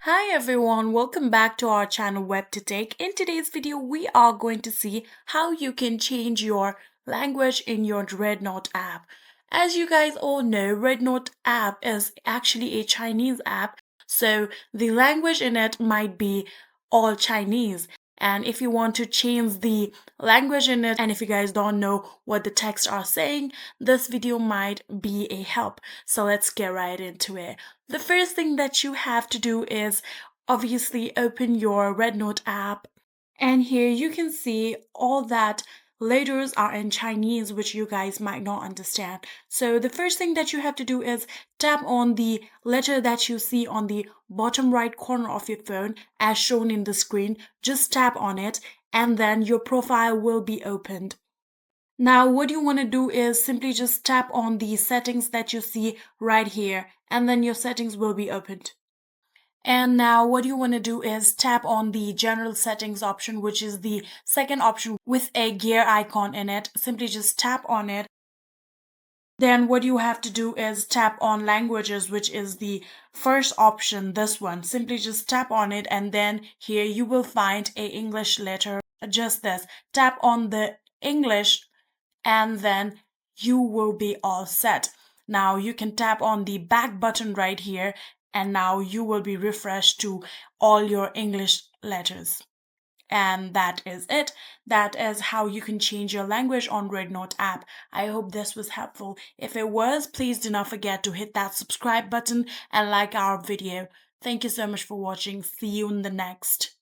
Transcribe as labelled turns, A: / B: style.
A: Hi everyone, welcome back to our channel WebToTech. In today's video, we are going to see how you can change your language in your REDnote app. As you guys all know, REDnote app is actually a Chinese app, so the language in it might be all Chinese. And if you want to change the language in it, and if you guys don't know what the texts are saying, this video might be a help. So let's get right into it. The first thing that you have to do is obviously open your REDnote app, and here you can see all that letters are in Chinese, which you guys might not understand. So the first thing that you have to do is tap on the letter that you see on the bottom right corner of your phone as shown in the screen. Just tap on it and then your profile will be opened. Now, what you want to do is simply just tap on the settings that you see right here, and then your settings will be opened. And now what you want to do is tap on the general settings option, which is the second option with a gear icon in it. Simply just tap on it. Then what you have to do is tap on languages, which is the first option, this one. Simply just tap on it, and then here you will find a English letter, just this. Tap on the English and then you will be all set. Now you can tap on the back button right here and now you will be refreshed to all your English letters. And that is it. That is how you can change your language on REDnote app. I hope this was helpful. If it was, please do not forget to hit that subscribe button and like our video. Thank you so much for watching. See you in the next.